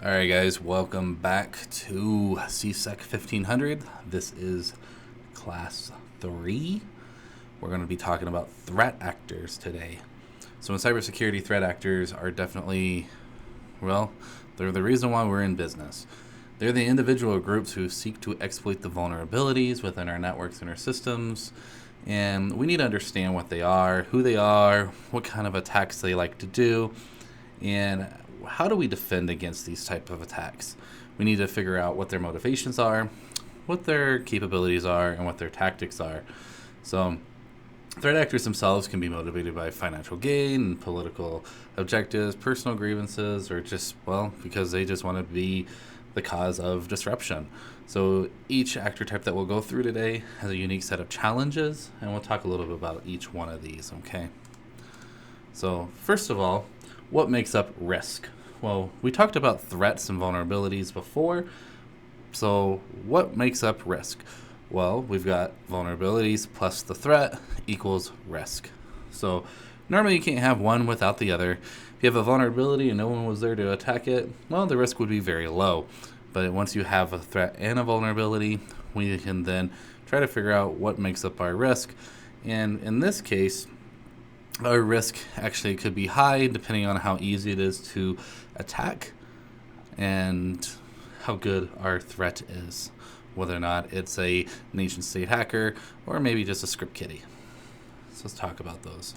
Alright guys, welcome back to CSEC 1500. This is class 3. We're going to be talking about threat actors today. So in cybersecurity, threat actors are definitely, they're the reason why we're in business. They're the individual groups who seek to exploit the vulnerabilities within our networks and our systems. And we need to understand what they are, who they are, what kind of attacks they like to do, and how do we defend against these type of attacks? We need to figure out what their motivations are, what their capabilities are, and what their tactics are. So threat actors themselves can be motivated by financial gain, political objectives, personal grievances, or just, because they just want to be the cause of disruption. So each actor type that we'll go through today has a unique set of challenges, and we'll talk a little bit about each one of these, okay? So first of all, what makes up risk? Well, we talked about threats and vulnerabilities before. So what makes up risk? Well, we've got vulnerabilities plus the threat equals risk. So normally you can't have one without the other. If you have a vulnerability and no one was there to attack it, well, the risk would be very low. But once you have a threat and a vulnerability, we can then try to figure out what makes up our risk. And in this case, our risk actually could be high depending on how easy it is to attack and how good our threat is, whether or not it's a nation state hacker or maybe just a script kiddie. So let's talk about those.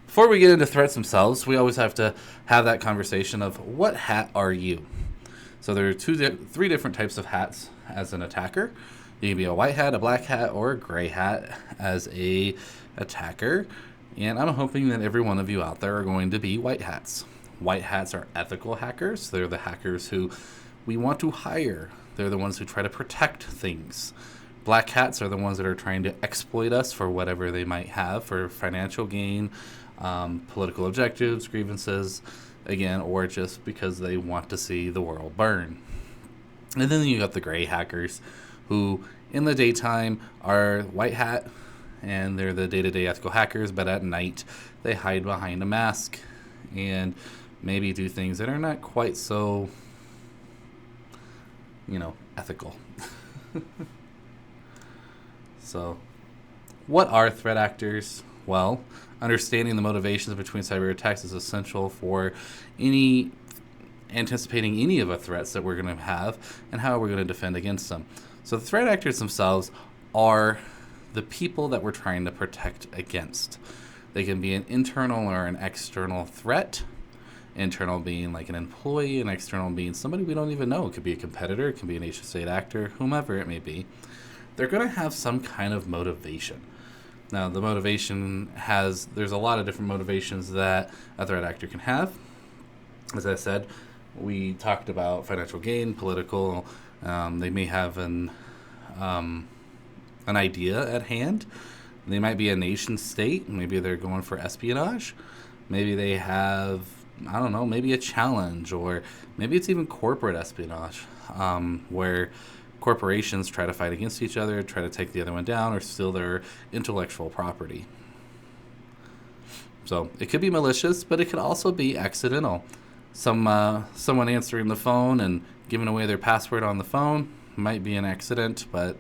Before we get into threats themselves, we always have to have that conversation of what hat are you? So there are three different types of hats as an attacker. You can be a white hat, a black hat, or a gray hat as a attacker. And I'm hoping that every one of you out there are going to be white hats. White hats are ethical hackers. They're the hackers who we want to hire. They're the ones who try to protect things. Black hats are the ones that are trying to exploit us for whatever they might have for financial gain, political objectives, grievances, again, or just because they want to see the world burn. And then you got the gray hackers, who in the daytime are white hat, and they're the day-to-day ethical hackers, but at night they hide behind a mask and maybe do things that are not quite so, ethical. So, what are threat actors? Well, understanding the motivations between cyber attacks is essential for anticipating any of the threats that we're going to have and how we're going to defend against them. So the threat actors themselves are the people that we're trying to protect against. They can be an internal or an external threat. Internal being like an employee, and external being somebody we don't even know. It could be a competitor, it can be a nation state actor, whomever it may be. They're going to have some kind of motivation. Now, the motivation there's a lot of different motivations that a threat actor can have. As I said, we talked about financial gain, political. They may have an idea at hand. They might be a nation state. Maybe they're going for espionage. Maybe they have, maybe a challenge, or maybe it's even corporate espionage, where corporations try to fight against each other, try to take the other one down, or steal their intellectual property. So it could be malicious, but it could also be accidental. Someone answering the phone and giving away their password on the phone might be an accident, but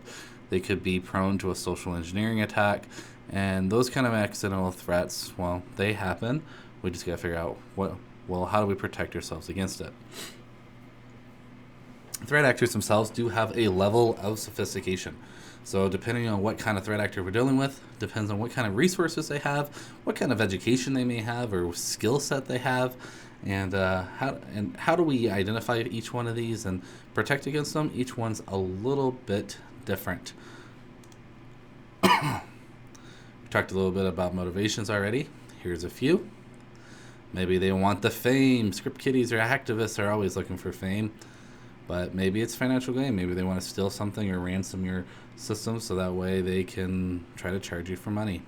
they could be prone to a social engineering attack. And those kind of accidental threats, they happen. We just got to figure out how do we protect ourselves against it? Threat actors themselves do have a level of sophistication. So depending on what kind of threat actor we're dealing with, depends on what kind of resources they have, what kind of education they may have, or skill set they have, and how do we identify each one of these and protect against them? Each one's a little bit different. We talked a little bit about motivations already. Here's a few. Maybe they want the fame. Script kiddies or activists are always looking for fame. But maybe it's financial gain. Maybe they want to steal something or ransom your system so that way they can try to charge you for money.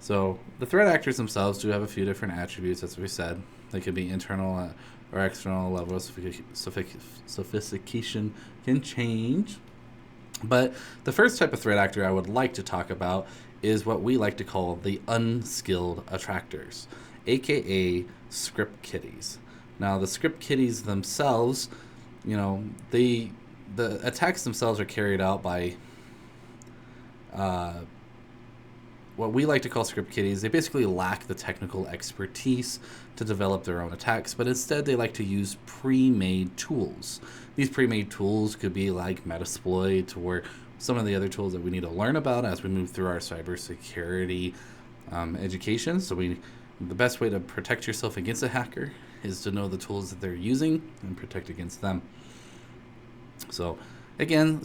So the threat actors themselves do have a few different attributes, as we said. They could be internal or external level of sophistication can change. But the first type of threat actor I would like to talk about is what we like to call the unskilled attractors. aka script kiddies. Now, the script kiddies themselves, the attacks themselves are carried out by what we like to call script kiddies. They basically lack the technical expertise to develop their own attacks, but instead they like to use pre-made tools. These pre-made tools could be like Metasploit or some of the other tools that we need to learn about as we move through our cybersecurity education. So the best way to protect yourself against a hacker is to know the tools that they're using and protect against them. So again,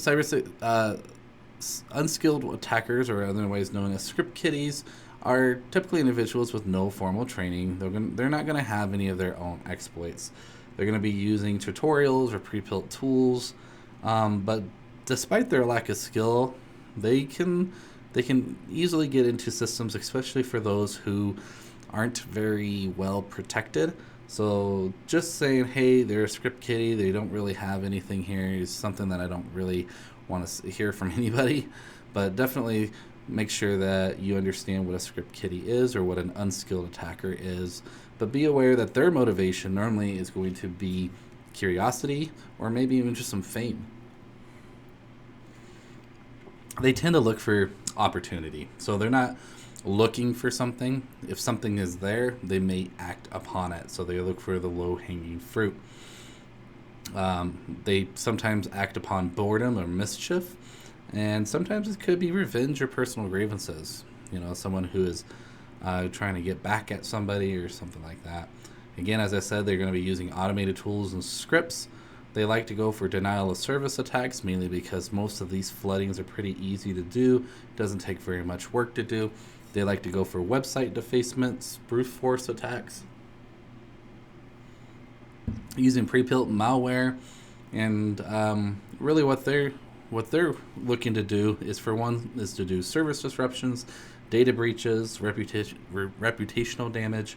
unskilled attackers, or otherwise known as script kiddies, are typically individuals with no formal training. They're not going to have any of their own exploits. They're going to be using tutorials or pre-built tools, but despite their lack of skill, they can easily get into systems, especially for those who aren't very well protected. So just saying, hey, they're a script kiddie, they don't really have anything here, is something that I don't really want to hear from anybody. But definitely make sure that you understand what a script kiddie is or what an unskilled attacker is. But be aware that their motivation normally is going to be curiosity or maybe even just some fame. They tend to look for opportunity. So they're not looking for something. If something is there, they may act upon it. So they look for the low-hanging fruit. They sometimes act upon boredom or mischief, and sometimes it could be revenge or personal grievances. Someone who is trying to get back at somebody or something like that. Again, as I said, they're going to be using automated tools and scripts. They like to go for denial of service attacks, mainly because most of these floodings are pretty easy to do. It doesn't take very much work to do. They like to go for website defacements, brute force attacks, using pre-built malware, and really what they're looking to do is to do service disruptions, data breaches, reputational damage.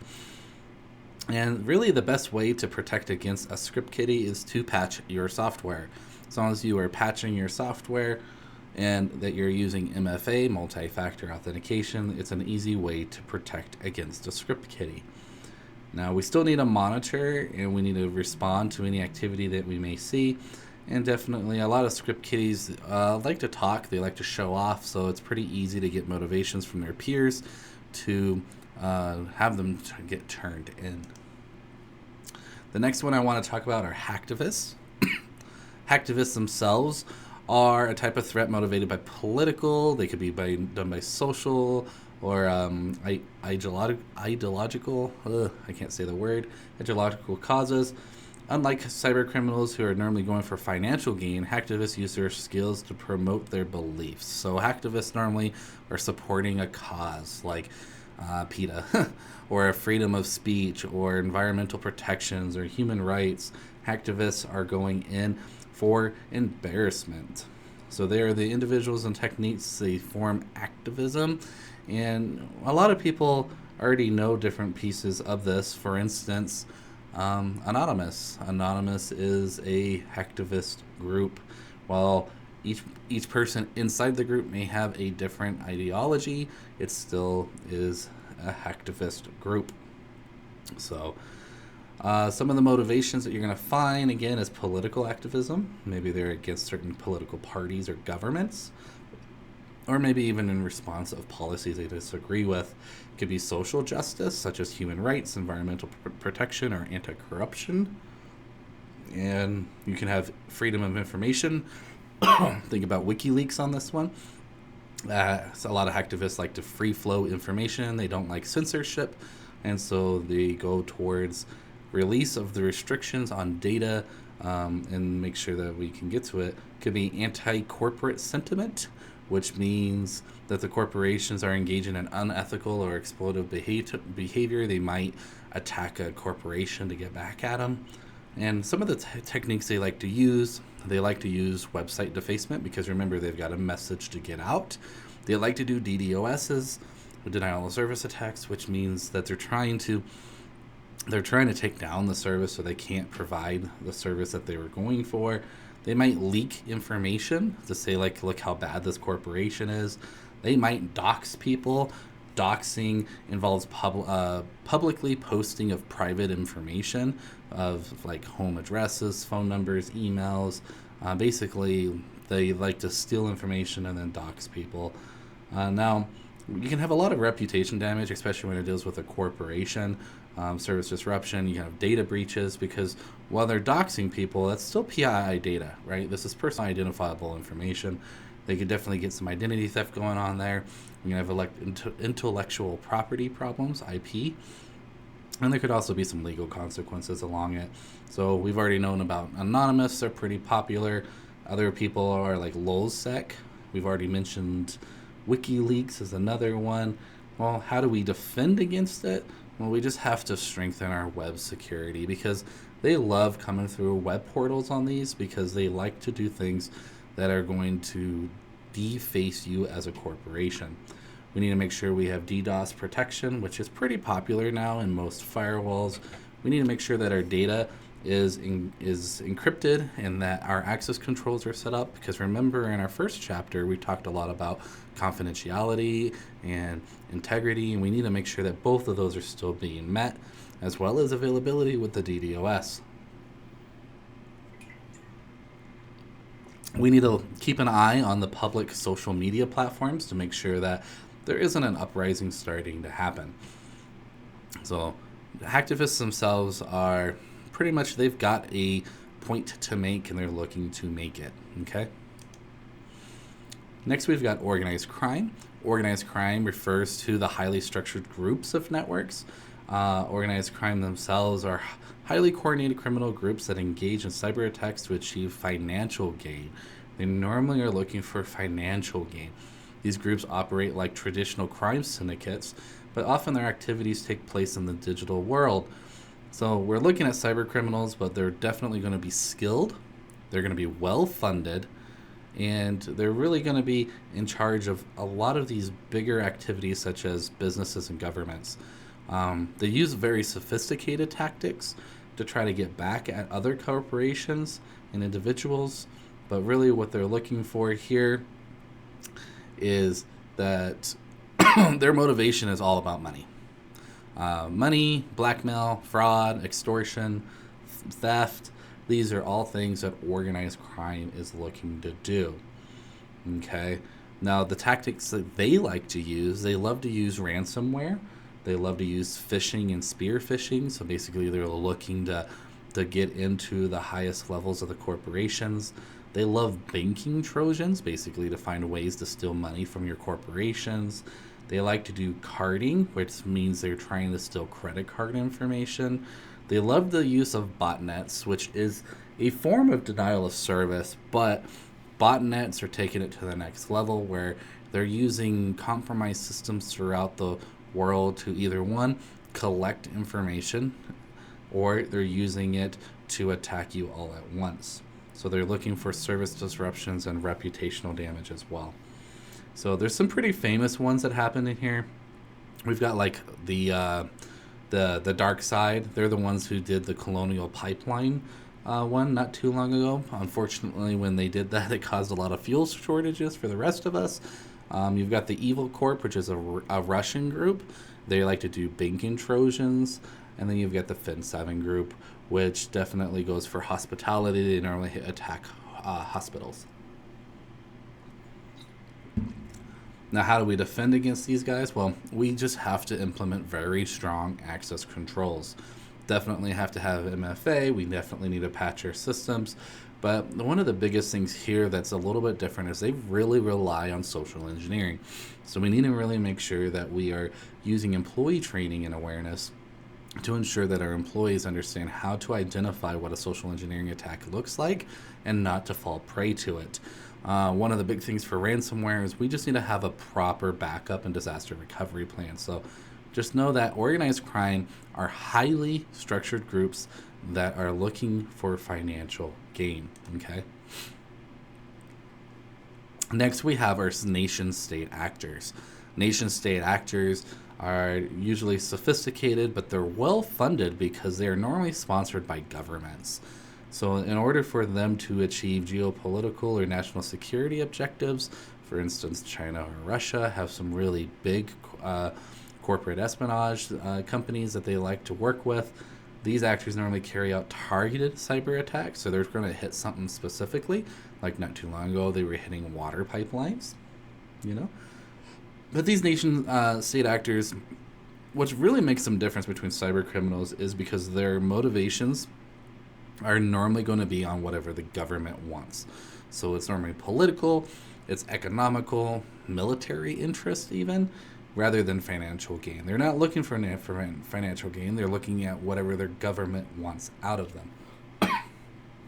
And really the best way to protect against a script kiddie is to patch your software. As long as you are patching your software and that you're using MFA, multi-factor authentication, it's an easy way to protect against a script kiddie. Now, we still need to monitor and we need to respond to any activity that we may see. And definitely a lot of script kiddies like to talk, they like to show off, so it's pretty easy to get motivations from their peers to have them get turned in. The next one I want to talk about are hacktivists. Hacktivists themselves are a type of threat motivated by political, they could be done by social or ideological, I can't say the word, ideological causes. Unlike cyber criminals who are normally going for financial gain, hacktivists use their skills to promote their beliefs. So hacktivists normally are supporting a cause like PETA or freedom of speech or environmental protections or human rights. Hacktivists are going in for embarrassment. So they are the individuals and techniques, they form activism, and a lot of people already know different pieces of this. For instance, Anonymous. Anonymous is a hacktivist group. While each person inside the group may have a different ideology, it still is a hacktivist group. So some of the motivations that you're going to find, again, is political activism. Maybe they're against certain political parties or governments, or maybe even in response of policies they disagree with. It could be social justice, such as human rights, environmental protection, or anti-corruption. And you can have freedom of information. Think about WikiLeaks on this one. So a lot of hacktivists like to free flow information. They don't like censorship, and so they go towards release of the restrictions on data and make sure that we can get to it. Could be anti-corporate sentiment, which means that the corporations are engaging in unethical or exploitative behavior. They might attack a corporation to get back at them. And some of the techniques they like to use website defacement, because remember, they've got a message to get out. They like to do DDoSs, denial of service attacks, which means that they're trying to take down the service so they can't provide the service that they were going for. They might leak information to say, like, look how bad this corporation is. They might dox people. Doxing involves publicly posting of private information of like home addresses, phone numbers, emails. Basically, they like to steal information and then dox people. Now, you can have a lot of reputation damage, especially when it deals with a corporation, service disruption. You can have data breaches because while they're doxing people, that's still PII data, right? This is personally identifiable information. They could definitely get some identity theft going on there. You can have intellectual property problems, IP, and there could also be some legal consequences along it. So we've already known about Anonymous. They're pretty popular. Other people are like LulzSec. We've already mentioned WikiLeaks is another one. Well, how do we defend against it? Well, we just have to strengthen our web security because they love coming through web portals on these because they like to do things that are going to deface you as a corporation. We need to make sure we have DDoS protection, which is pretty popular now in most firewalls. We need to make sure that our data is encrypted and that our access controls are set up, because remember in our first chapter we talked a lot about confidentiality and integrity, and we need to make sure that both of those are still being met, as well as availability with the DDoS. We need to keep an eye on the public social media platforms to make sure that there isn't an uprising starting to happen. So the hacktivists themselves are pretty much, they've got a point to make and they're looking to make it, okay? Next, we've got organized crime. Organized crime refers to the highly structured groups of networks. Organized crime themselves are highly coordinated criminal groups that engage in cyber attacks to achieve financial gain. They normally are looking for financial gain. These groups operate like traditional crime syndicates, but often their activities take place in the digital world. So we're looking at cyber criminals, but they're definitely going to be skilled, they're going to be well funded, and they're really going to be in charge of a lot of these bigger activities such as businesses and governments. They use very sophisticated tactics to try to get back at other corporations and individuals, but really what they're looking for here is that their motivation is all about money. Money, blackmail, fraud, extortion, theft. These are all things that organized crime is looking to do. Okay. Now, the tactics that they like to use, they love to use ransomware. They love to use phishing and spear phishing. So basically, they're looking to get into the highest levels of the corporations. They love banking Trojans, basically to find ways to steal money from your corporations. They like to do carding, which means they're trying to steal credit card information. They love the use of botnets, which is a form of denial of service, but botnets are taking it to the next level where they're using compromised systems throughout the world to either, one, collect information, or they're using it to attack you all at once. So they're looking for service disruptions and reputational damage as well. So there's some pretty famous ones that happen in here. We've got like the dark side. They're the ones who did the Colonial Pipeline one not too long ago. Unfortunately, when they did that, it caused a lot of fuel shortages for the rest of us. You've got the Evil Corp, which is a Russian group. They like to do banking Trojans. And then you've got the Fin7 group, which definitely goes for hospitality. They normally attack hospitals. Now, how do we defend against these guys? Well, we just have to implement very strong access controls. Definitely have to have MFA. We definitely need to patch our systems. But one of the biggest things here that's a little bit different is they really rely on social engineering. So we need to really make sure that we are using employee training and awareness to ensure that our employees understand how to identify what a social engineering attack looks like and not to fall prey to it. One of the big things for ransomware is we just need to have a proper backup and disaster recovery plan. So just know that organized crime are highly structured groups that are looking for financial gain. Okay. Next, we have our nation-state actors. Nation-state actors are usually sophisticated, but they're well funded because they are normally sponsored by governments. So in order for them to achieve geopolitical or national security objectives, For instance, China or Russia have some really big corporate espionage companies that they like to work with. These actors normally carry out targeted cyber attacks, so they're going to hit something specifically. Like not too long ago, they were hitting water pipelines, you know. But these nation state actors, what really makes them difference between cyber criminals is because their motivations are normally going to be on whatever the government wants. So it's normally political, it's economical, military interest even, rather than financial gain. They're not looking for financial gain. They're looking at whatever their government wants out of them.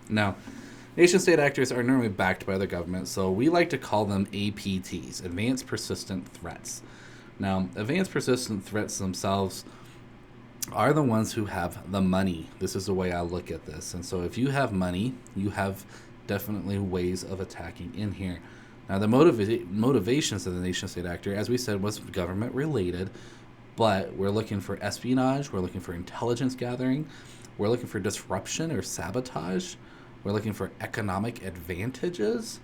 Now, nation-state actors are normally backed by the government, so we like to call them APTs, Advanced Persistent Threats. Now, Advanced Persistent Threats themselves are the ones who have the money. This is the way I look at this. And so if you have money, you have definitely ways of attacking in here. Now, the motivations of the nation-state actor, as we said, was government-related, but we're looking for espionage, we're looking for intelligence gathering, we're looking for disruption or sabotage, we're looking for economic advantages,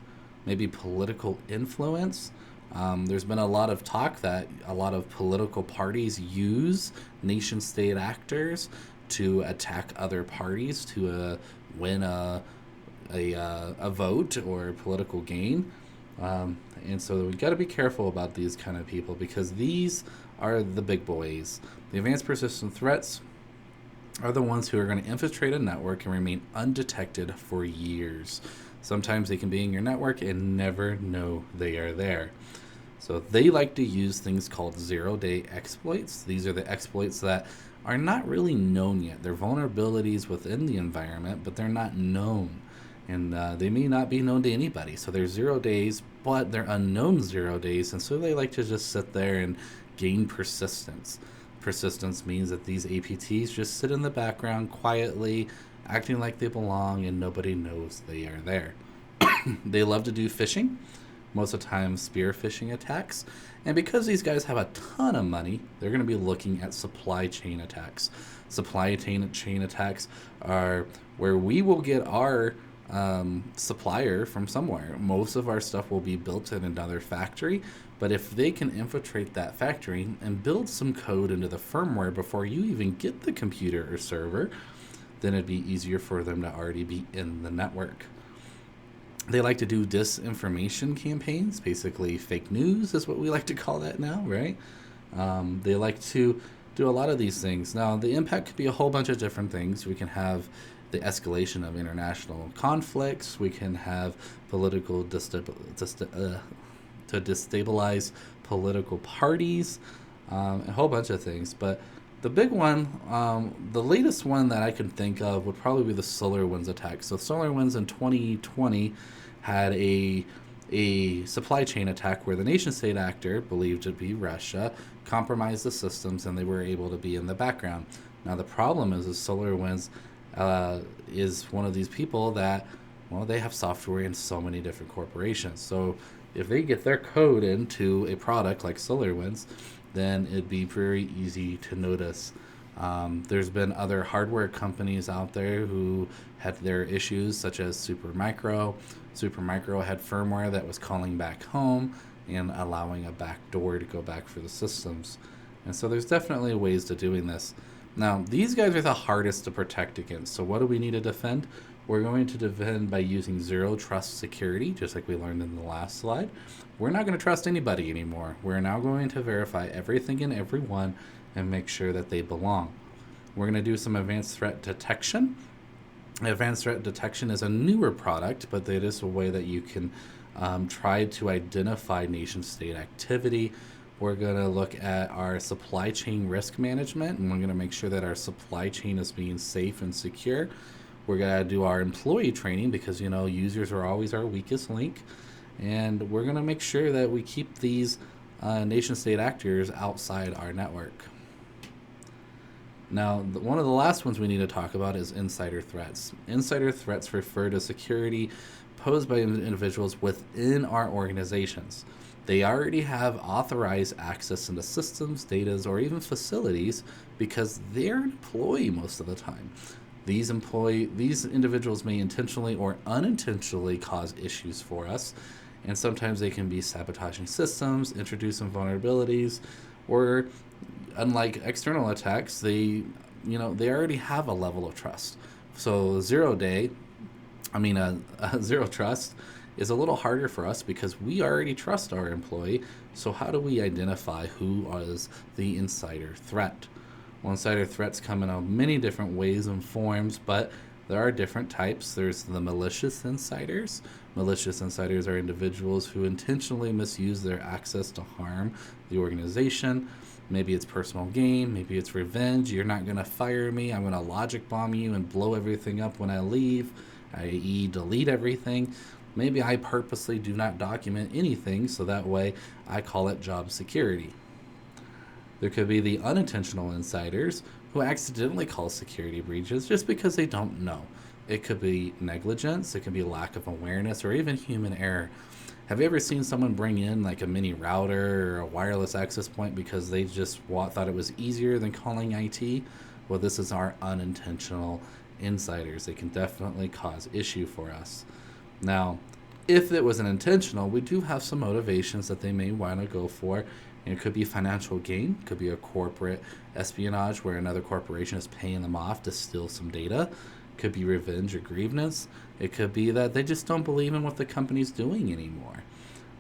maybe political influence. There's been a lot of talk that a lot of political parties use nation-state actors to attack other parties to win a vote or political gain. And so we've got to be careful about these kind of people because these are the big boys. The advanced persistent threats are the ones who are going to infiltrate a network and remain undetected for years. Sometimes they can be in your network and never know they are there. So they like to use things called zero-day exploits. These are the exploits that are not really known yet. They're vulnerabilities within the environment, but they're not known. And they may not be known to anybody. So they're 0 days, but they're unknown 0 days. And so they like to just sit there and gain persistence. Persistence means that these APTs just sit in the background quietly, acting like they belong, and nobody knows they are there. They love to do phishing, most of the time spear phishing attacks. And because these guys have a ton of money, they're going to be looking at supply chain attacks. Supply chain attacks are where we will get our supplier from somewhere. Most of our stuff will be built in another factory, but if they can infiltrate that factory and build some code into the firmware before you even get the computer or server, then it'd be easier for them to already be in the network. They like to do disinformation campaigns, basically fake news is what we like to call that now, right? They like to do a lot of these things. Now, the impact could be a whole bunch of different things. We can have the escalation of international conflicts. We can have political to destabilize political parties, a whole bunch of things. But the big one, the latest one that I can think of would probably be the SolarWinds attack. So SolarWinds in 2020 had a supply chain attack where the nation-state actor, believed to be Russia, compromised the systems and they were able to be in the background. Now the problem is SolarWinds is one of these people that, well, they have software in so many different corporations. So if they get their code into a product like SolarWinds, then it'd be very easy to notice. There's been other hardware companies out there who had their issues, such as Supermicro. Supermicro had firmware that was calling back home and allowing a back door to go back for the systems. And so there's definitely ways to doing this. Now, these guys are the hardest to protect against. So what do we need to defend? We're going to defend by using zero trust security, just like we learned in the last slide. We're not going to trust anybody anymore. We're now going to verify everything and everyone and make sure that they belong. We're going to do some advanced threat detection. Advanced threat detection is a newer product, but it is a way that you can try to identify nation-state activity. We're going to look at our supply chain risk management, and we're going to make sure that our supply chain is being safe and secure. We're going to do our employee training because, you know, users are always our weakest link. And we're going to make sure that we keep these nation-state actors outside our network. Now, one of the last ones we need to talk about is insider threats. Insider threats refer to security posed by individuals within our organizations. They already have authorized access into systems, data, or even facilities because they're an employee most of the time. These individuals may intentionally or unintentionally cause issues for us, And sometimes they can be sabotaging systems, introducing vulnerabilities, or unlike external attacks, they already have a level of trust. So zero trust is a little harder for us because we already trust our employee. So how do we identify who is the insider threat? Well, insider threats come in many different ways and forms, but there are different types. There's the malicious insiders. Malicious insiders are individuals who intentionally misuse their access to harm the organization. Maybe it's personal gain, maybe it's revenge. You're not going to fire me. I'm going to logic bomb you and blow everything up when I leave, i.e., delete everything. Maybe I purposely do not document anything, so that way I call it job security. There could be the unintentional insiders who accidentally cause security breaches just because they don't know. It could be negligence, it could be lack of awareness, or even human error. Have you ever seen someone bring in like a mini router or a wireless access point because they just thought it was easier than calling IT? Well, this is our unintentional insiders. They can definitely cause issue for us. Now, if it was an intentional, we do have some motivations that they may want to go for. It could be financial gain, could be a corporate espionage where another corporation is paying them off to steal some data. Could be revenge or grievance. It could be that they just don't believe in what the company's doing anymore.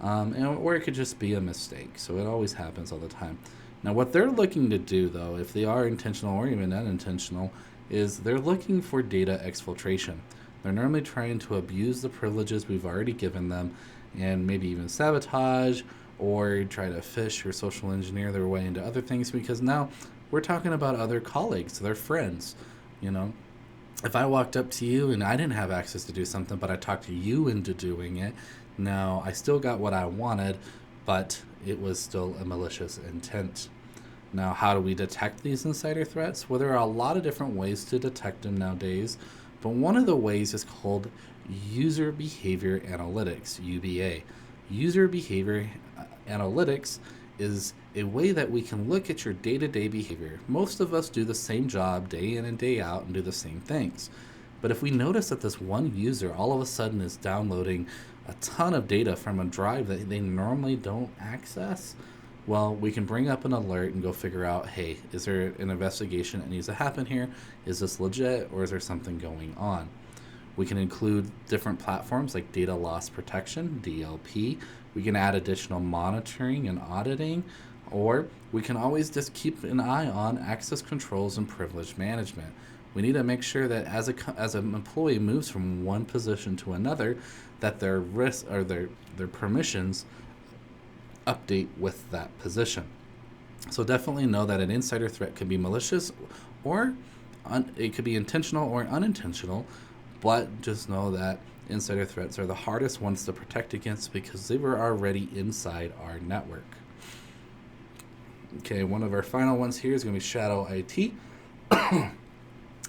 Or it could just be a mistake. So it always happens all the time. Now, what they're looking to do, though, if they are intentional or even unintentional, is they're looking for data exfiltration. They're normally trying to abuse the privileges we've already given them and maybe even sabotage or try to phish or social engineer their way into other things, because now we're talking about other colleagues, their friends. If I walked up to you and I didn't have access to do something, but I talked you into doing it, now I still got what I wanted, but it was still a malicious intent. Now, how do we detect these insider threats? Well, there are a lot of different ways to detect them nowadays, but one of the ways is called user behavior analytics, UBA. User behavior analytics is a way that we can look at your day-to-day behavior. Most of us do the same job day in and day out and do the same things. But if we notice that this one user all of a sudden is downloading a ton of data from a drive that they normally don't access, well, we can bring up an alert and go figure out, hey, is there an investigation that needs to happen here? Is this legit, or is there something going on? We can include different platforms like data loss protection, DLP. We can add additional monitoring and auditing, or we can always just keep an eye on access controls and privilege management. We need to make sure that as an employee moves from one position to another, that their risk or their permissions update with that position. So definitely know that an insider threat could be malicious, or it could be intentional or unintentional, but just know that insider threats are the hardest ones to protect against because they were already inside our network. Okay, one of our final ones here is going to be shadow IT.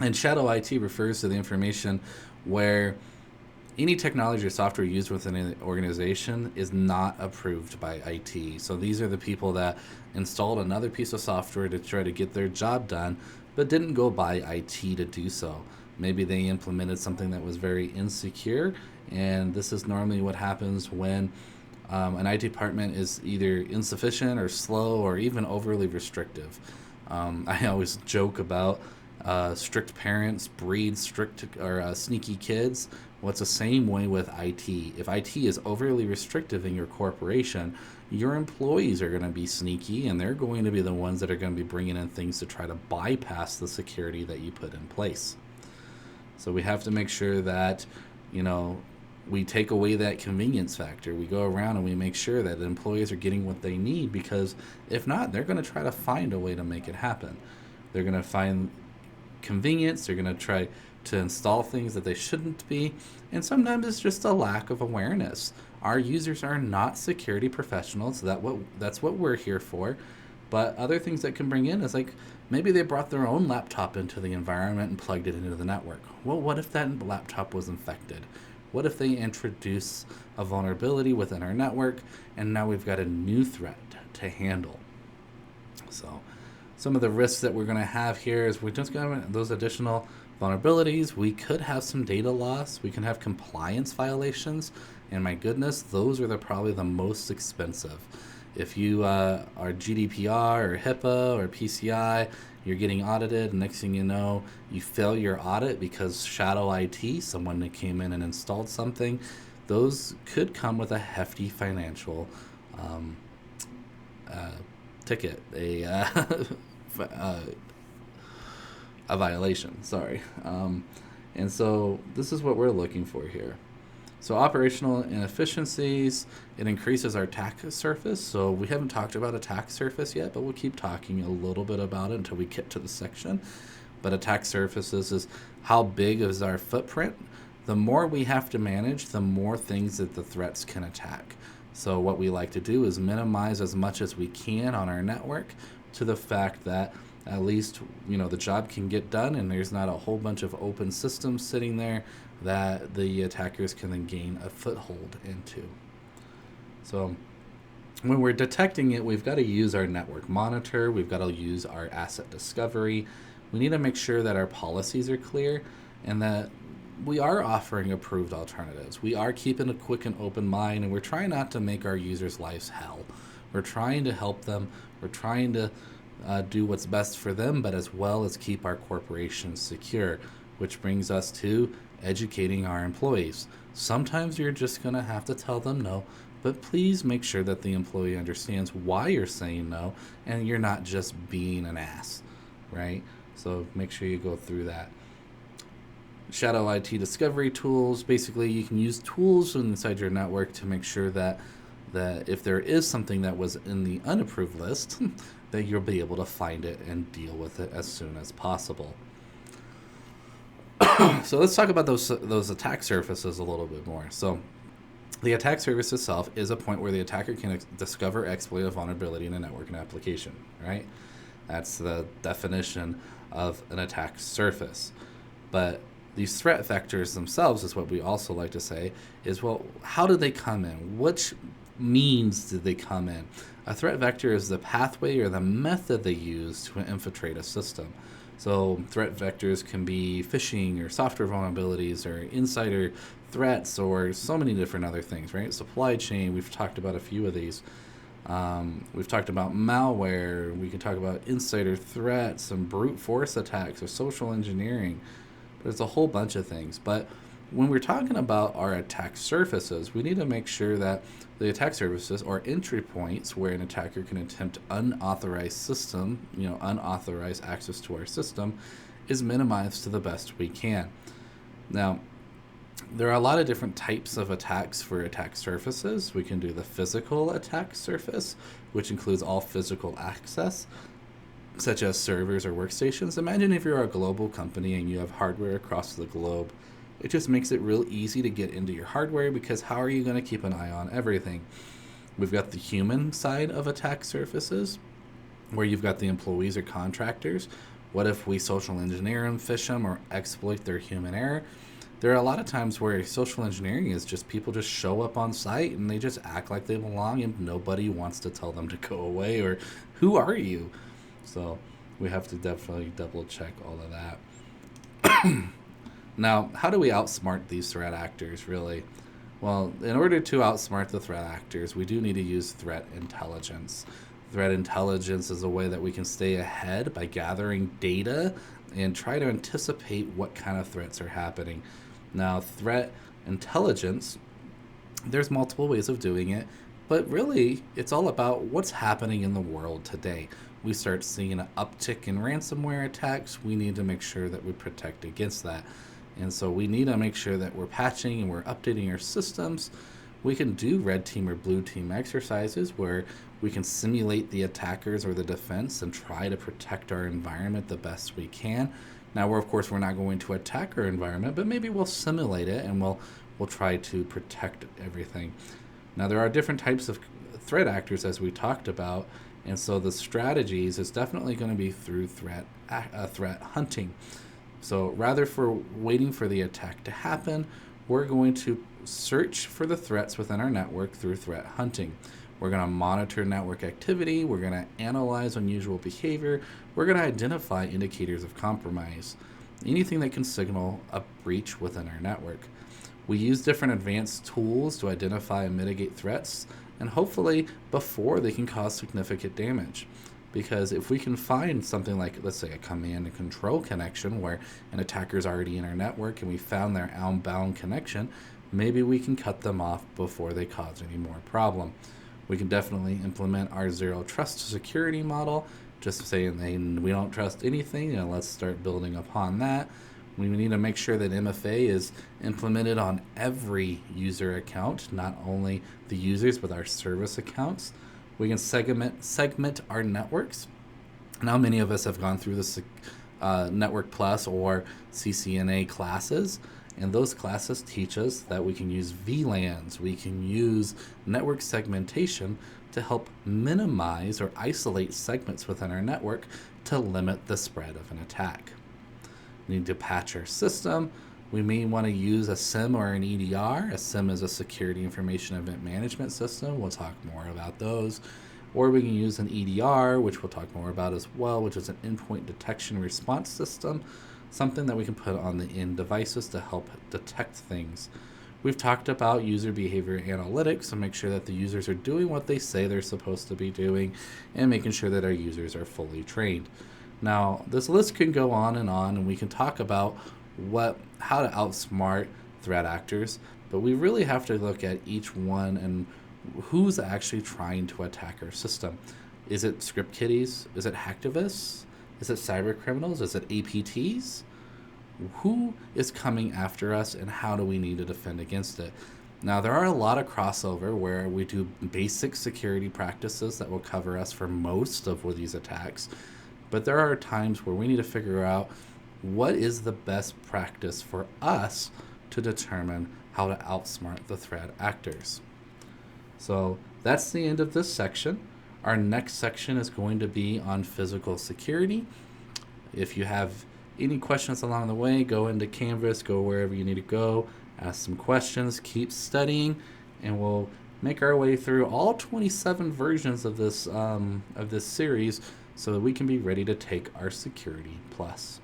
And shadow IT refers to the information where any technology or software used within an organization is not approved by IT. So these are the people that installed another piece of software to try to get their job done, but didn't go by IT to do so. Maybe they implemented something that was very insecure, and this is normally what happens when an IT department is either insufficient or slow or even overly restrictive. I always joke about strict parents breed strict or sneaky kids. Well, it's the same way with IT. If IT is overly restrictive in your corporation, your employees are going to be sneaky, and they're going to be the ones that are going to be bringing in things to try to bypass the security that you put in place. So we have to make sure that, we take away that convenience factor. We go around and we make sure that the employees are getting what they need, because if not, they're going to try to find a way to make it happen. They're going to find convenience. They're going to try to install things that they shouldn't be. And sometimes it's just a lack of awareness. Our users are not security professionals. That's what we're here for. But other things that can bring in is like maybe they brought their own laptop into the environment and plugged it into the network. Well, what if that laptop was infected? What if they introduce a vulnerability within our network and now we've got a new threat to handle? So Some of the risks that we're going to have here is we're just going to have those additional vulnerabilities. We could have some data loss. We can have compliance violations. And my goodness, those are probably the most expensive. If you are GDPR or HIPAA or PCI, you're getting audited. Next thing you know, you fail your audit because shadow IT, someone that came in and installed something, those could come with a hefty financial ticket, a violation. Sorry. And so this is what we're looking for here. So operational inefficiencies, it increases our attack surface. So we haven't talked about attack surface yet, but we'll keep talking a little bit about it until we get to the section. But attack surfaces is how big is our footprint. The more we have to manage, the more things that the threats can attack. So what we like to do is minimize as much as we can on our network to the fact that at least, the job can get done and there's not a whole bunch of open systems sitting there that the attackers can then gain a foothold into. So when we're detecting it, we've got to use our network monitor. We've got to use our asset discovery. We need to make sure that our policies are clear and that we are offering approved alternatives. We are keeping a quick and open mind, and we're trying not to make our users' lives hell. We're trying to help them. We're trying to do what's best for them, but as well as keep our corporations secure, which brings us to educating our employees. Sometimes you're just going to have to tell them no, but please make sure that the employee understands why you're saying no and you're not just being an ass, right? So make sure you go through that. Shadow IT discovery tools. Basically, you can use tools inside your network to make sure that if there is something that was in the unapproved list, that you'll be able to find it and deal with it as soon as possible. So let's talk about those attack surfaces a little bit more. So the attack surface itself is a point where the attacker can discover, exploit a vulnerability in a network and application, right? That's the definition of an attack surface. But these threat vectors themselves is what we also like to say is, well, how did they come in? Which means did they come in? A threat vector is the pathway or the method they use to infiltrate a system. So threat vectors can be phishing or software vulnerabilities or insider threats or so many different other things, right? Supply chain, we've talked about a few of these. We've talked about malware. We can talk about insider threats and brute force attacks or social engineering. There's a whole bunch of things. But when we're talking about our attack surfaces, we need to make sure that the attack surfaces are entry points where an attacker can attempt unauthorized unauthorized access to our system is minimized to the best we can. Now, there are a lot of different types of attacks for attack surfaces. We can do the physical attack surface, which includes all physical access, such as servers or workstations. Imagine if you're a global company and you have hardware across the globe. It just makes it real easy to get into your hardware because how are you going to keep an eye on everything? We've got the human side of attack surfaces, where you've got the employees or contractors. What if we social engineer them, phish them, or exploit their human error? There are a lot of times where social engineering is just people just show up on site and they just act like they belong and nobody wants to tell them to go away or who are you? So we have to definitely double check all of that. Now, how do we outsmart these threat actors, really? Well, in order to outsmart the threat actors, we do need to use threat intelligence. Threat intelligence is a way that we can stay ahead by gathering data and try to anticipate what kind of threats are happening. Now, threat intelligence, there's multiple ways of doing it, but really, it's all about what's happening in the world today. We start seeing an uptick in ransomware attacks. We need to make sure that we protect against that. And so we need to make sure that we're patching and we're updating our systems. We can do red team or blue team exercises where we can simulate the attackers or the defense and try to protect our environment the best we can. Now, of course, we're not going to attack our environment, but maybe we'll simulate it and we'll try to protect everything. Now, there are different types of threat actors, as we talked about, and so the strategies is definitely going to be through threat hunting. So rather for waiting for the attack to happen, we're going to search for the threats within our network through threat hunting. We're going to monitor network activity. We're going to analyze unusual behavior. We're going to identify indicators of compromise, anything that can signal a breach within our network. We use different advanced tools to identify and mitigate threats, and hopefully before they can cause significant damage. Because if we can find something like, let's say, a command and control connection where an attacker is already in our network and we found their outbound connection, maybe we can cut them off before they cause any more problem. We can definitely implement our zero trust security model, just saying we don't trust anything, and let's start building upon that. We need to make sure that MFA is implemented on every user account, not only the users, but our service accounts. We can segment our networks. Now, many of us have gone through the Network Plus or CCNA classes, and those classes teach us that we can use VLANs, we can use network segmentation to help minimize or isolate segments within our network to limit the spread of an attack. We need to patch our system. We may want to use a SIM or an EDR. A SIM is a security information event management system. We'll talk more about those. Or we can use an EDR, which we'll talk more about as well, which is an endpoint detection response system, something that we can put on the end devices to help detect things. We've talked about user behavior analytics to make sure that the users are doing what they say they're supposed to be doing and making sure that our users are fully trained. Now, this list can go on, and we can talk about how to outsmart threat actors, but we really have to look at each one and who's actually trying to attack our system. Is it script kiddies? Is it hacktivists? Is it cyber criminals? Is it APTs? Who is coming after us, and how do we need to defend against it? Now, there are a lot of crossover where we do basic security practices that will cover us for most of these attacks, but there are times where we need to figure out what is the best practice for us to determine how to outsmart the threat actors. So that's the end of this section. Our next section is going to be on physical security. If you have any questions along the way, go into Canvas, go wherever you need to go, ask some questions, keep studying, and we'll make our way through all 27 versions of this series so that we can be ready to take our Security Plus.